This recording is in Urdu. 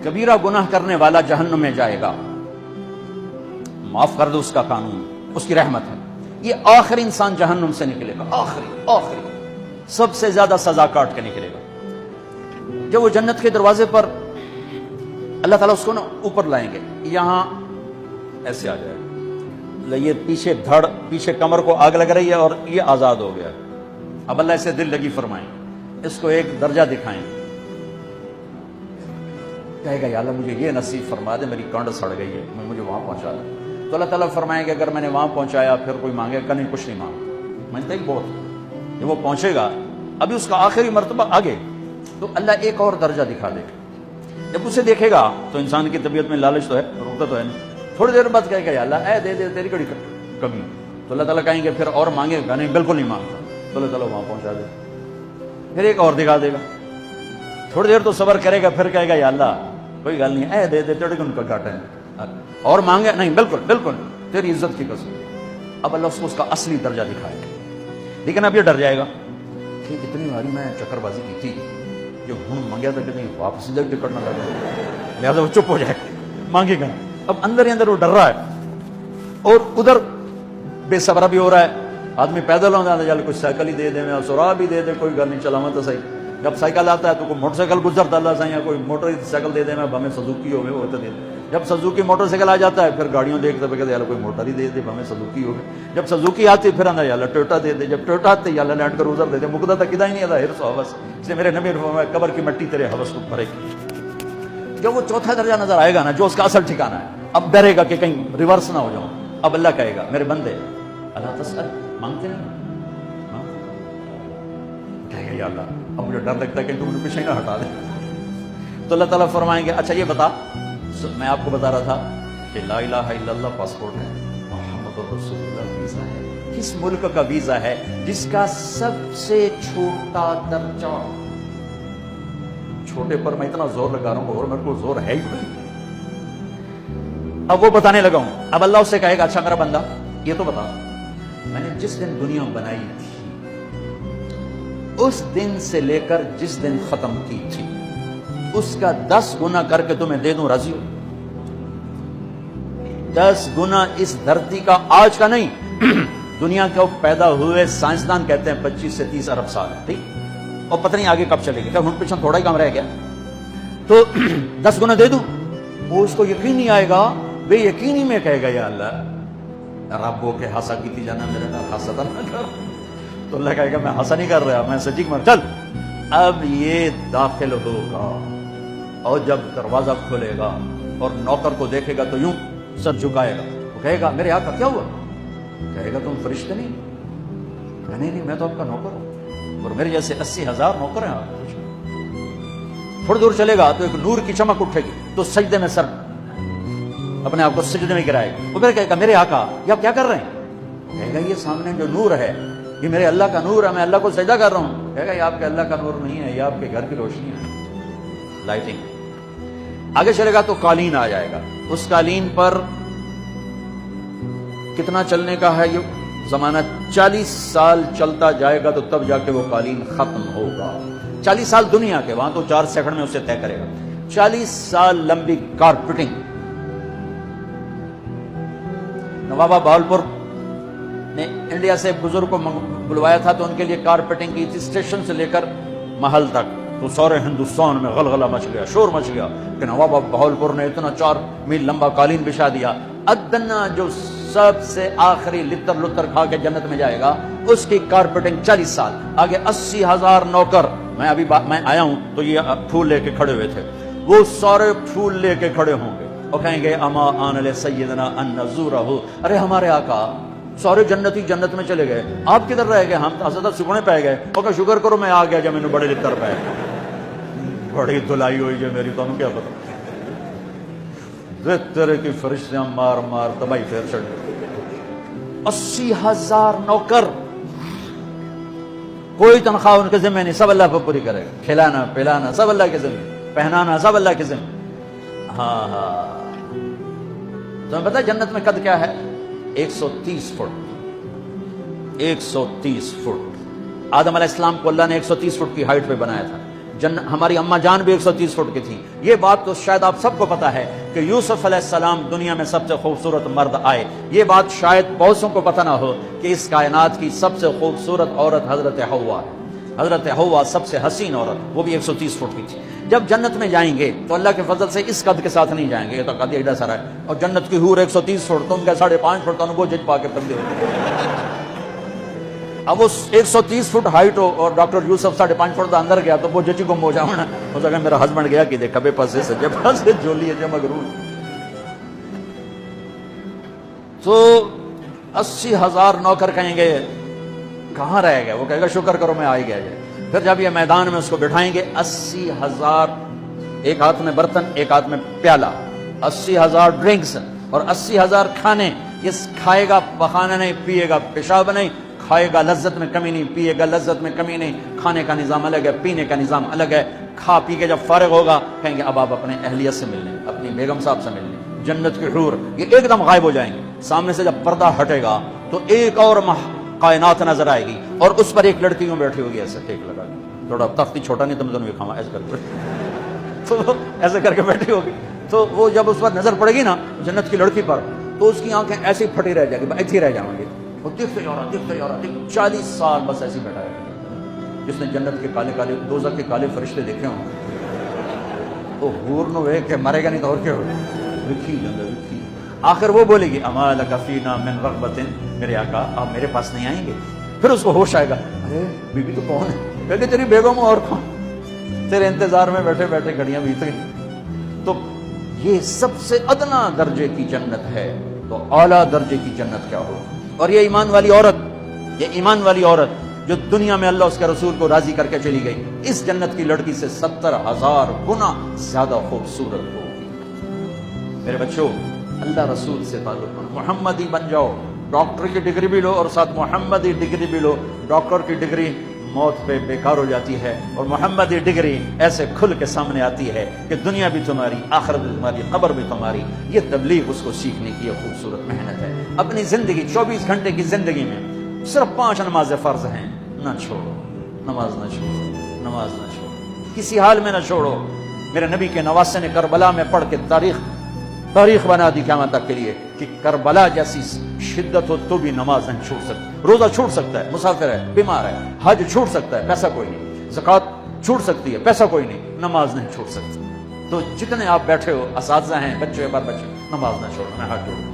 کبیرہ گناہ کرنے والا جہنم میں جائے گا، معاف کر دو، اس کا قانون، اس کی رحمت ہے، یہ آخری انسان جہنم سے نکلے گا، آخری سب سے زیادہ سزا کاٹ کے نکلے گا۔ جب وہ جنت کے دروازے پر اللہ تعالیٰ اس کو نا اوپر لائیں گے، یہاں ایسے آ جائے گا، یہ پیچھے دھڑ، پیچھے کمر کو آگ لگ رہی ہے اور یہ آزاد ہو گیا۔ اب اللہ اسے دل لگی فرمائیں، اس کو ایک درجہ دکھائیں، کہے گا یا اللہ مجھے یہ نصیب فرما دے، میری کانڈ سڑ گئی ہے، مجھے وہاں پہنچا دے۔ تو اللہ تعالیٰ فرمائیں گے اگر میں نے وہاں پہنچایا پھر کوئی مانگے گا نہیں، کچھ نہیں مانگا، مانگتا ہی بہت۔ جب وہ پہنچے گا، ابھی اس کا آخری مرتبہ آگے، تو اللہ ایک اور درجہ دکھا دے گا۔ جب اسے دیکھے گا تو انسان کی طبیعت میں لالچ تو ہے، روکتا تو ہے نہیں، تھوڑی دیر بعد کہے گا یا اللہ اے دے دے، تیری کڑی کمی۔ تو اللہ تعالیٰ کہیں گے پھر اور مانگے گا، نہیں بالکل نہیں مانگتا، تو اللہ تعالیٰ وہاں پہنچا دے، پھر ایک اور دکھا دے گا، تھوڑی دیر تو صبر کرے گا، پھر کہے گا یا اللہ کوئی گل نہیں، اے دے دے، تیرے کو ان کا گھاٹا ہے، اور مانگے نہیں بالکل تیری عزت کی قسم۔ اب اللہ اس کو اس کا اصلی درجہ دکھائے گا، لیکن اب یہ ڈر جائے گا کہ اتنی باری میں چکر بازی کی تھی، جو ہوں مانگیا تھا کہ نہیں واپس جا کے ٹکٹ نہ لگا، لہٰذا وہ چپ ہو جائے، مانگے گا۔ اب اندر ہی اندر وہ ڈر رہا ہے، اور ادھر بے صبرا بھی ہو رہا ہے، آدمی پیدل ہوتا ہے، چل کوئی سائیکل ہی دے دے، میں سورا بھی دے دے، کوئی گھر نہیں چلاوا تو صحیح۔ جب سائیکل آتا ہے تو کوئی موٹر سائیکل گزرتا اللہ سے، یا کوئی موٹر سائیکل دے دے، میں ہمیں سزوکی ہو گئے وہ تو دے دے۔ جب سزوکی موٹر سائیکل آ جاتا ہے پھر گاڑیوں دیکھتے پہ کہتے ہیں کوئی موٹر ہی دے دے، ہمیں سزوکی ہو گئے۔ جب سزوکی آتی پھر آنا یا اللہ ٹویوٹا دے دے، جب ٹویوٹا آتے یا اللہ لینڈ کروزر دے دے، مقدہ تک کدا ہی نہیں آتا ہرس و حوث، اس لیے میرے نبی فرمایا قبر کی مٹی تیرے حوث کو بھرے گی۔ جب وہ چوتھا درجہ نظر آئے گا نا، جو اس کا اصل ٹھکانہ ہے، اب ڈرے گا کہ کہیں ریورس نہ ہو جاؤں۔ اب اللہ کہے گا میرے بندے اللہ تسأل، مانگتے نہیں، کہے گا یا اللہ اب مجھے ڈر لگتا ہے کہ تم نے پیچھے نہ ہٹا دے۔ تو اللہ تعالیٰ فرمائیں گے اچھا یہ بتا، میں آپ کو بتا رہا تھا کہ لا الہ الا اللہ پاسپورٹ ہے، محمد رسول اللہ ویزا ہے، کس ملک کا ویزا ہے جس کا سب سے چھوٹا درجہ، چھوٹے پر میں اتنا زور لگا رہا ہوں اور میرے کو زور ہے ہی نہیں، اب وہ بتانے لگا ہوں۔ اب اللہ اس سے کہے گا اچھا میرا بندہ یہ تو بتا، میں نے جس دن دنیا بنائی تھی اس دن سے لے کر جس دن ختم کی تھی اس کا 10 گنا کر کے تمہیں دے دوں، راضی ہو؟ 10 گنا اس دھرتی کا، آج کا نہیں، دنیا کے پیدا ہوئے سائنسدان کہتے ہیں 25 سے 30 ارب سال ہے، ٹھیک، اور پتہ نہیں آگے کب چلے گی، ہن پیچھے تھوڑا ہی کم رہ گیا، تو 10 گنا دے دوں۔ وہ اس کو یقین نہیں آئے گا، بے یقینی میں کہے گا یا اللہ ربو کے ہنسا کی تھی جانا میرے نال ہنسا نہ کر، تو اللہ کہے گا میں ہنسا نہیں کر رہا، میں سچی مر، چل اب یہ داخل ہوگا، اور جب دروازہ کھولے گا اور نوکر کو دیکھے گا تو یوں سر جھکائے گا، وہ کہے گا میرے آقا کیا ہوا؟ کہے گا تم فرشتے نہیں؟ نہیں میں تو آپ کا نوکر ہوں، اور میرے جیسے 80,000 نوکر ہیں آپ۔ تھوڑی دور چلے گا تو ایک نور کی چمک اٹھے گی تو سجدے میں سر اپنے آپ کو سجدے میں گرائے گا، وہ پھر کہے گا میرے آقا یہ آپ کیا کر رہے ہیں؟ کہے گا یہ سامنے جو نور ہے یہ میرے اللہ کا نور ہے، میں اللہ کو سجدہ کر رہا ہوں۔ کہے گا یہ آپ کے اللہ کا نور نہیں ہے، یہ آپ کے گھر کی روشنی ہے، لائٹنگ۔ آگے چلے گا تو قالین آ جائے گا، اس قالین پر کتنا چلنے کا ہے یہ زمانہ، 40 سال چلتا جائے گا تو تب جا کے وہ قالین ختم ہوگا۔ 40 سال دنیا کے، وہاں تو 4 سیکنڈ میں اسے طے کرے گا۔ 40 سال لمبی کارپیٹنگ، نوابہ بہاولپور نے انڈیا سے بزرگ کو بلوایا تھا تو ان کے لیے کارپیٹنگ کی تھی، اسٹیشن سے لے کر محل تک، تو سارے ہندوستان میں غلغلہ مچ گیا، شور مچ گیا کہ نوابہ بہاولپور نے اتنا 4 میل لمبا قالین بچھا دیا۔ ادنا جو سب سے آخری لتر لتر کھا کے جنت میں جائے گا اس کی کارپیٹنگ 40 سال، آگے 80,000 نوکر، میں آیا ہوں تو یہ پھول لے کے کھڑے ہوئے تھے، وہ سارے پھول لے کے کھڑے ہوں گے اور کہیں گے اما آن لسیدنا ان نزورہ، ارے ہمارے آقا سارے جنتی جنت میں چلے گئے، آپ کدھر رہ گئے؟ ہم حضرت سکونے پہ گئے، اور شکر کرو میں آ گیا جب میں نے بڑے لتر پہ، بڑی دھلائی ہوئی ہے میری، تو کیا پتا طرح کی فرشتیاں مار مار تباہی پھیر چڑھ، 80,000 نوکر، کوئی تنخواہ ان کے ذمہ نہیں، سب اللہ پر پوری کرے گا، کھلانا پلانا سب اللہ کے ذمہ، پہنانا سب اللہ کے ذمہ۔ ہاں تمہیں پتا جنت میں قد کیا ہے؟ 130 فٹ، 130 فٹ۔ آدم علیہ السلام کو اللہ نے 130 فٹ کی ہائٹ پہ بنایا تھا، ہماری اماں جان بھی 130 فٹ کی تھیں. یہ بات تو شاید آپ سب کو پتا ہے کہ یوسف علیہ السلام دنیا میں سب سے خوبصورت مرد آئے. یہ بات شاید بہتوں کو پتہ نہ ہو کہ اس کائنات کی سب سے خوبصورت عورت حضرت حوا ہے. حضرت حوا سب سے حسین عورت, وہ بھی 130 فٹ کی تھی. جب جنت میں جائیں گے تو اللہ کے فضل سے اس قد کے ساتھ نہیں جائیں گے, یہ تو قد ایڈا سارا ہے, اور جنت کی حور 130 فٹ, تم کے 5.5 فٹ, تو وہ جج پا کے بندے ہوتے. اب اس 130 فٹ ہائٹ ہو اور ڈاکٹر یوسف 5.5 فٹ اندر گیا تو وہ جچی گم ہو جاؤں نا. ہو سکتا میرا ہسبینڈ گیا کہ دیکھا بے پاسے سے جب پاسے جولی ہے جب مغرور. تو 80,000 نوکر کہیں گے کہاں رہ گئے, وہ کہے گا شکر کرو میں آ ہی گیا. پھر جب یہ میدان میں اس کو بٹھائیں گے, 80,000, ایک ہاتھ میں برتن ایک ہاتھ میں پیالہ, 80,000 ڈرنکس اور 80,000 کھانے. یہ کھائے گا پخانا نہیں, پیے گا پیشاب نہیں, کھائے گا لذت میں کمی نہیں, پیے گا لذت میں کمی نہیں. کھانے کا نظام الگ ہے, پینے کا نظام الگ ہے. کھا پی کے جب فارغ ہوگا کہیں گے اب آپ اپنے اہلیت سے ملنے, اپنی بیگم صاحب سے ملنے. جنت کی حور یہ ایک دم غائب ہو جائیں گے. سامنے سے جب پردہ ہٹے گا تو ایک اور کائنات نظر آئے گی, اور اس پر ایک لڑکی بیٹھی ہوگی ایسے ٹیک لگا کے, تھوڑا تختی چھوٹا نہیں تم دونوں کھاوا ایسے کر کے, تو ایسے کر کے بیٹھی ہوگی. تو وہ جب اس پر نظر پڑے گی نا جنت کی لڑکی پر, تو اس کی آنکھیں ایسی پھٹی رہ جائیں گی, ایسے ہی رہ جائیں گے. وہ دکھتے جا رہا 40 سال بس ایسے بیٹھا ہے. جس نے جنت کے کالے کالے دوزخ کے کالے فرشتے دیکھے ہوں تو حور نو ہے کہ مرے گا نہیں تو اور کیا ہوگا, لکھی جنت لکھی. آخر وہ بولے گی اما لک فینا من رغبت, میرے آقا آپ میرے پاس نہیں آئیں گے. پھر اس کو ہوش آئے گا, ارے بی بی تو کون ہے, کہتے تیری بیگم اور کون, تیرے انتظار میں بیٹھے بیٹھے گھڑیاں بیت گئی. تو یہ سب سے ادنا درجے کی جنت ہے, تو اعلیٰ درجے کی جنت کیا ہو. اور یہ ایمان والی عورت, یہ ایمان والی عورت جو دنیا میں اللہ اس کے رسول کو راضی کر کے چلی گئی, اس جنت کی لڑکی سے 70,000 گنا زیادہ خوبصورت ہوگی. میرے بچوں, اللہ رسول سے تعلق کرو, محمدی بن جاؤ. ڈاکٹر کی ڈگری بھی لو اور ساتھ محمدی ڈگری بھی لو. ڈاکٹر کی ڈگری موت پہ بیکار ہو جاتی ہے, اور محمدی ڈگری ایسے کھل کے سامنے آتی ہے کہ دنیا بھی تمہاری, آخرت بھی تمہاری, قبر بھی تمہاری. یہ تبلیغ اس کو سیکھنے کی یہ خوبصورت محنت ہے. اپنی زندگی 24 گھنٹے کی زندگی میں صرف 5 نمازیں فرض ہیں, نہ چھوڑو, نماز نہ چھوڑو, نماز نہ چھوڑو, کسی حال میں نہ چھوڑو. میرے نبی کے نواسے نے کربلا میں پڑھ کے تاریخ بنا دی قیامت تک کے لیے کہ کربلا جیسی شدت ہو تو بھی نماز نہیں چھوڑ سکتا. روزہ چھوڑ سکتا ہے, مسافر ہے, بیمار ہے, حج چھوڑ سکتا ہے, پیسہ کوئی نہیں, زکوٰۃ چھوڑ سکتی ہے, پیسہ کوئی نہیں, نماز نہیں چھوڑ سکتی. تو جتنے آپ بیٹھے ہو, اساتذہ ہیں, بچے پر بچے, نماز نہ چھوڑو. میں ہاتھ جوڑوں.